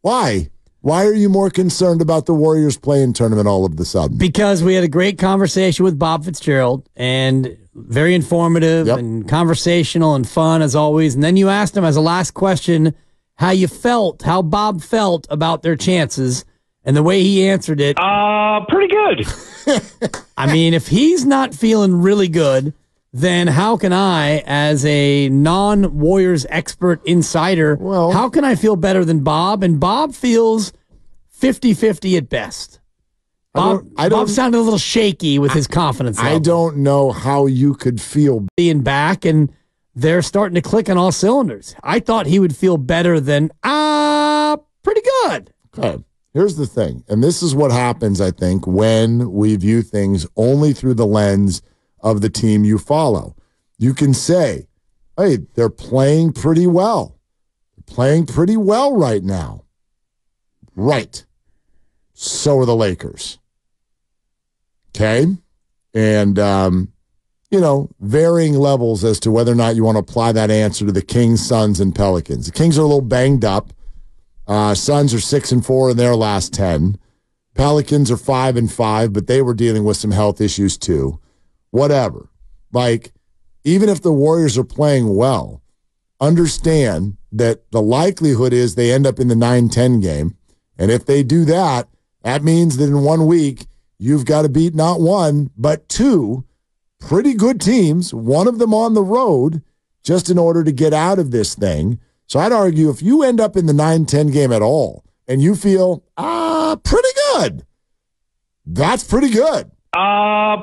Why? Why are you more concerned about the Warriors play-in tournament all of a sudden? Because we had a great conversation with Bob Fitzgerald, and very informative and conversational and fun as always. And then you asked him as a last question how Bob felt about their chances, and the way he answered it. Pretty good. I mean, if he's not feeling really good, then how can I, as a non-Warriors expert insider, how can I feel better than Bob? And Bob feels 50-50 at best. Bob sounded a little shaky with his confidence level. I don't know how you could feel being back, and they're starting to click on all cylinders. I thought he would feel better than, pretty good. Okay. Here's the thing, and this is what happens, I think, when we view things only through the lens of the team you follow. You can say, hey, they're playing pretty well. They're playing pretty well right now. Right. So are the Lakers. Okay? And, varying levels as to whether or not you want to apply that answer to the Kings, Suns, and Pelicans. The Kings are a little banged up. Suns are 6-4 in their last 10. Pelicans are 5-5, but they were dealing with some health issues too. Whatever. Like, even if the Warriors are playing well, understand that the likelihood is they end up in the 9-10 game. And if they do that, that means that in 1 week, you've got to beat not one, but two pretty good teams, one of them on the road, just in order to get out of this thing. So I'd argue if you end up in the 9-10 game at all and you feel, pretty good, that's pretty good.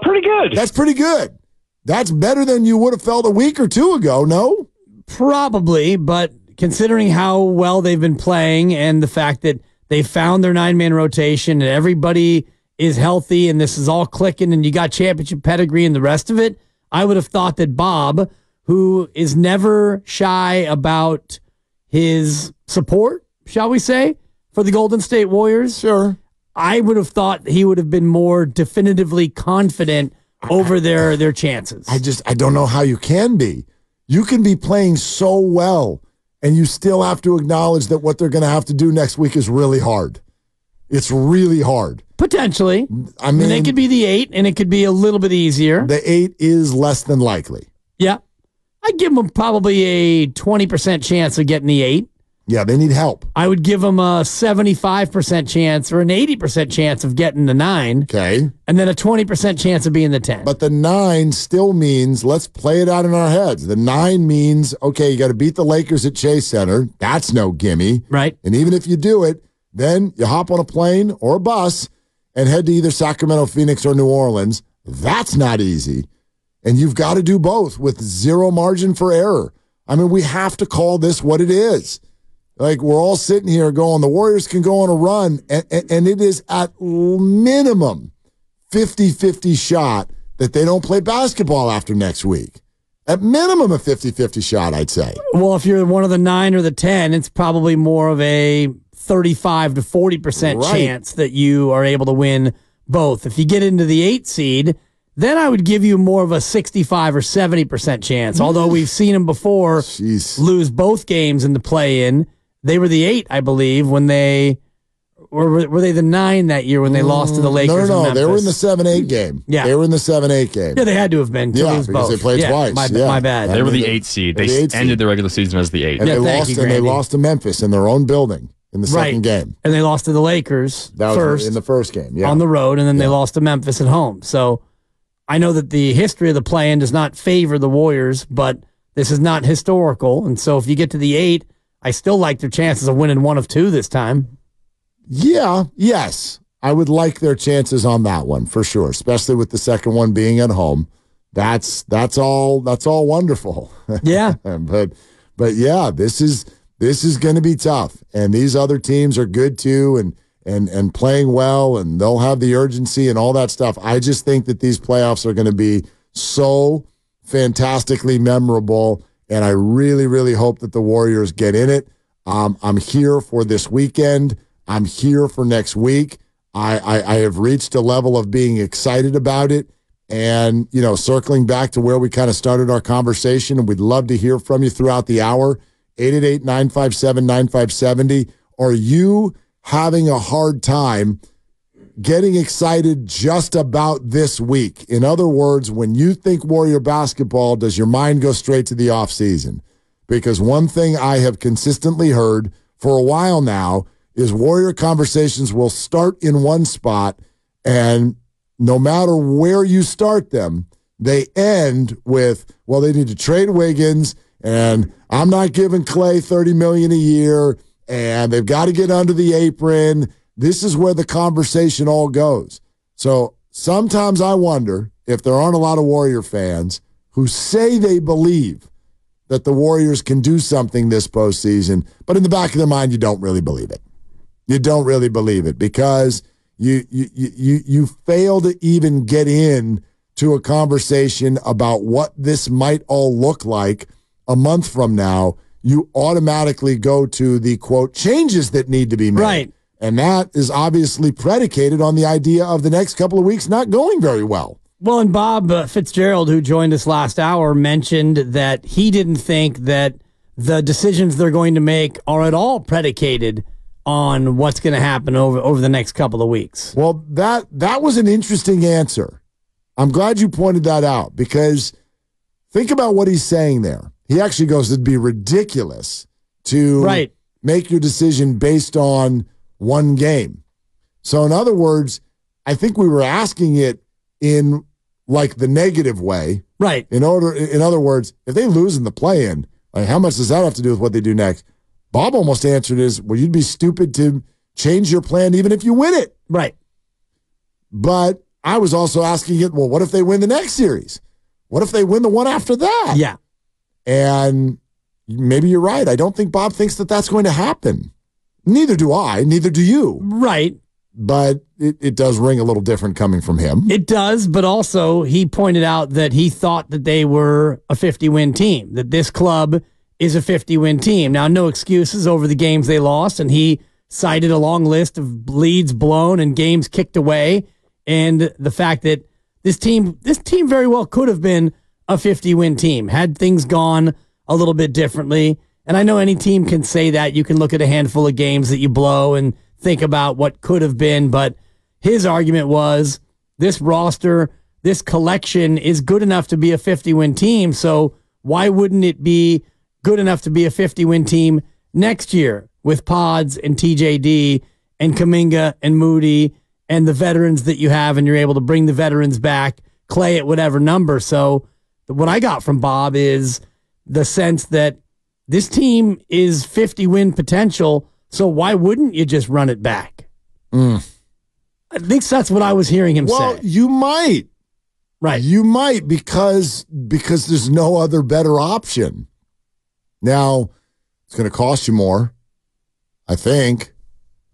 Pretty good. That's pretty good. That's better than you would have felt a week or two ago, no? Probably, but considering how well they've been playing and the fact that they found their 9-man rotation and everybody is healthy and this is all clicking and you got championship pedigree and the rest of it, I would have thought that Bob, who is never shy about his support, shall we say, for the Golden State Warriors. Sure. I would have thought he would have been more definitively confident over their chances. I don't know how you can be. You can be playing so well, and you still have to acknowledge that what they're going to have to do next week is really hard. It's really hard. Potentially. I mean, it could be the 8, and it could be a little bit easier. The 8 is less than likely. Yeah. I'd give them probably a 20% chance of getting the 8. Yeah, they need help. I would give them a 75% chance or an 80% chance of getting the 9. Okay. And then a 20% chance of being the 10. But the 9 still means, let's play it out in our heads. The 9 means, okay, you got to beat the Lakers at Chase Center. That's no gimme. Right. And even if you do it, then you hop on a plane or a bus and head to either Sacramento, Phoenix, or New Orleans. That's not easy. And you've got to do both with zero margin for error. I mean, we have to call this what it is. Like, we're all sitting here going, the Warriors can go on a run, and it is at minimum 50-50 shot that they don't play basketball after next week. At minimum a 50-50 shot, I'd say. Well, if you're one of the 9 or the 10, it's probably more of a 35 to 40% chance that you are able to win both. If you get into the 8 seed, then I would give you more of a 65 or 70% chance. Although we've seen them before lose both games in the play-in. They were the 8, I believe, when they were they the 9 that year when they lost to the Lakers? No, they were in the 7-8 game. Yeah, they were in the 7-8 game. Yeah, they had to have been. To lose because both. They played twice. My bad. They were the 8 seed. They ended the regular season as the 8. And they lost to Memphis in their own building in the second game. And they lost to the Lakers first in the first game. On the road, and then they lost to Memphis at home. So I know that the history of the play-in does not favor the Warriors, but this is not historical. And so if you get to the 8, I still like their chances of winning 1 of 2 this time. Yes. I would like their chances on that one for sure, especially with the second one being at home. That's all wonderful. Yeah. but yeah, this is going to be tough. And these other teams are good too and playing well, and they'll have the urgency and all that stuff. I just think that these playoffs are going to be so fantastically memorable. And I really, really hope that the Warriors get in it. I'm here for this weekend. I'm here for next week. I have reached a level of being excited about it. And, circling back to where we kind of started our conversation, and we'd love to hear from you throughout the hour, 888-957-9570, are you having a hard time getting excited just about this week? In other words, when you think Warrior basketball, does your mind go straight to the offseason? Because one thing I have consistently heard for a while now is Warrior conversations will start in one spot, and no matter where you start them, they end with, well, they need to trade Wiggins, and I'm not giving Clay $30 million a year, and they've got to get under the apron. This is where the conversation all goes. So sometimes I wonder if there aren't a lot of Warrior fans who say they believe that the Warriors can do something this postseason, but in the back of their mind, you don't really believe it. You don't really believe it because you fail to even get in to a conversation about what this might all look like a month from now. You automatically go to the, quote, changes that need to be made. Right. And that is obviously predicated on the idea of the next couple of weeks not going very well. Well, and Bob Fitzgerald, who joined us last hour, mentioned that he didn't think that the decisions they're going to make are at all predicated on what's going to happen over the next couple of weeks. Well, that was an interesting answer. I'm glad you pointed that out because think about what he's saying there. He actually goes, it'd be ridiculous to make your decision based on one game. So in other words, I think we were asking it in like the negative way. Right. In other words, if they lose in the play-in, like how much does that have to do with what they do next? Bob almost answered is, well, you'd be stupid to change your plan even if you win it. Right. But I was also asking it, well, what if they win the next series? What if they win the one after that? Yeah. And maybe you're right. I don't think Bob thinks that that's going to happen. Neither do I. Neither do you. Right. But it does ring a little different coming from him. It does, but also he pointed out that he thought that they were a 50-win team, that this club is a 50-win team. Now, no excuses over the games they lost, and he cited a long list of leads blown and games kicked away, and the fact that this team very well could have been a 50-win team had things gone a little bit differently. And I know any team can say that. You can look at a handful of games that you blow and think about what could have been, but his argument was this roster, this collection is good enough to be a 50-win team, so why wouldn't it be good enough to be a 50-win team next year with Pods and TJD and Kuminga and Moody and the veterans that you have, and you're able to bring the veterans back, Clay at whatever number. So what I got from Bob is the sense that this team is 50-win potential, so why wouldn't you just run it back? I think that's what I was hearing him say. Well, you might. Right. You might because there's no other better option. Now, it's going to cost you more, I think.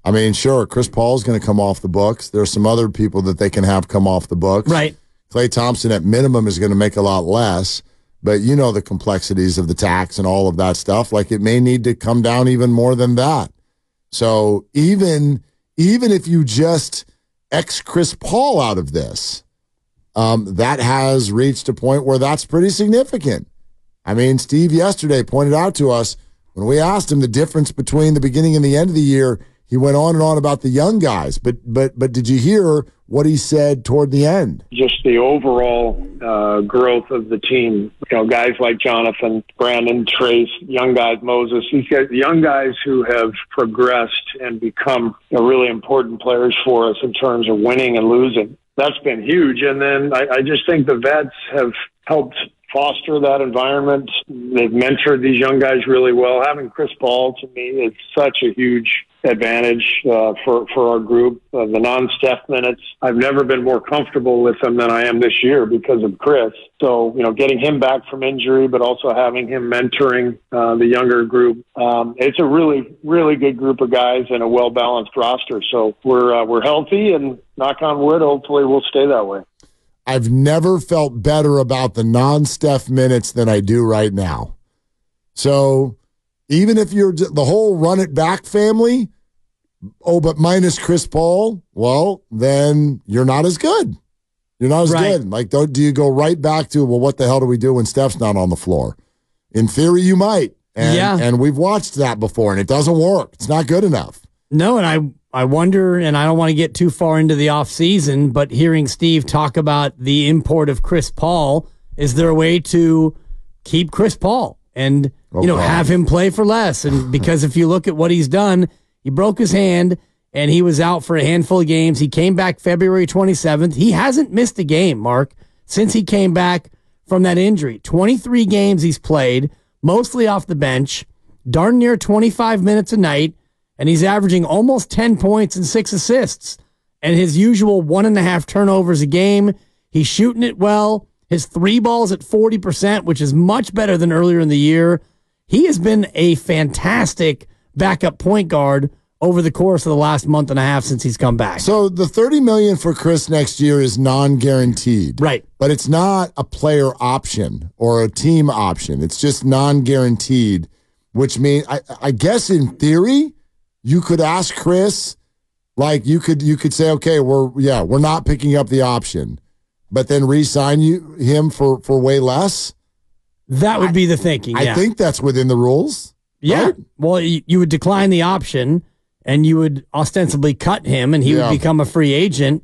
I mean, sure, Chris Paul's going to come off the books. There's some other people that they can have come off the books. Right. Klay Thompson at minimum is going to make a lot less, but you know the complexities of the tax and all of that stuff. Like it may need to come down even more than that. So even if you just X Chris Paul out of this, that has reached a point where that's pretty significant. I mean, Steve yesterday pointed out to us when we asked him the difference between the beginning and the end of the year, he went on and on about the young guys. But did you hear what he said toward the end? Just the overall growth of the team. You know, guys like Jonathan, Brandon, Trace, young guys, Moses. These guys, young guys who have progressed and become really important players for us in terms of winning and losing. That's been huge. And then I just think the vets have helped foster that environment. They've mentored these young guys really well. Having Chris Paul, to me, is such a huge advantage for our group. The non-Steph minutes, I've never been more comfortable with him than I am this year because of Chris. So, getting him back from injury, but also having him mentoring the younger group. It's a really, really good group of guys and a well-balanced roster. So we're healthy, and knock on wood, hopefully we'll stay that way. I've never felt better about the non-Steph minutes than I do right now. So even if you're the whole run it back family, but minus Chris Paul, well, then you're not as good. You're not as good. Like, do you go right back to, well, what the hell do we do when Steph's not on the floor? In theory, you might. And we've watched that before, and it doesn't work. It's not good enough. No, and I wonder, and I don't want to get too far into the offseason, but hearing Steve talk about the import of Chris Paul, is there a way to keep Chris Paul and have him play for less? And because if you look at what he's done, he broke his hand and he was out for a handful of games. He came back February 27th. He hasn't missed a game, Mark, since he came back from that injury. 23 games he's played, mostly off the bench, darn near 25 minutes a night, and he's averaging almost 10 points and 6 assists. And his usual 1.5 turnovers a game. He's shooting it well. His 3 balls at 40%, which is much better than earlier in the year. He has been a fantastic backup point guard over the course of the last month and a half since he's come back. So the $30 million for Chris next year is non-guaranteed. Right. But it's not a player option or a team option. It's just non-guaranteed, which means I guess in theory you could ask Chris, like you could say, okay, we're not picking up the option, but then re-sign him for way less. That would be the thinking. Yeah. I think that's within the rules. Yeah. Right? Well, you would decline the option and you would ostensibly cut him and he would become a free agent.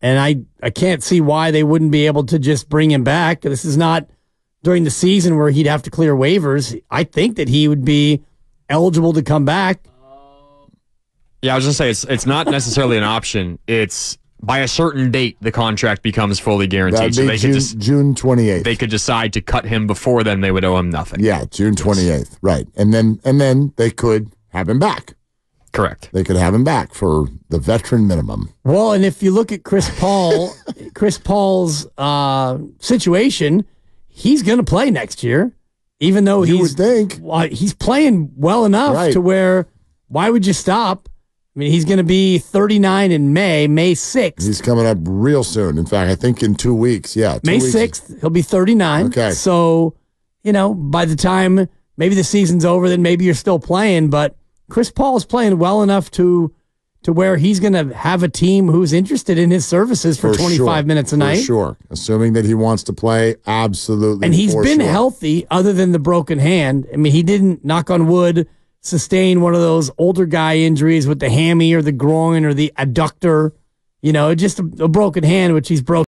And I can't see why they wouldn't be able to just bring him back. This is not during the season where he'd have to clear waivers. I think that he would be eligible to come back. Yeah, I was going to say, it's not necessarily an option. It's by a certain date, the contract becomes fully guaranteed. So they June 28th. They could decide to cut him before then. They would owe him nothing. Yeah, June 28th. Right. And then they could have him back. Correct. They could have him back for the veteran minimum. Well, and if you look at Chris Paul, Chris Paul's situation, he's going to play next year, even though he's playing well enough to where why would you stop? I mean, he's going to be 39 in May 6th. He's coming up real soon. In fact, I think in 2 weeks. Yeah, May 6th, he'll be 39. Okay. So, by the time maybe the season's over, then maybe you're still playing, but Chris Paul is playing well enough to where he's going to have a team who's interested in his services for 25 minutes a night. For sure. Assuming that he wants to play, absolutely. And he's been healthy other than the broken hand. I mean, he didn't, knock on wood, sustain one of those older guy injuries with the hammy or the groin or the adductor. Just a broken hand, which he's broken.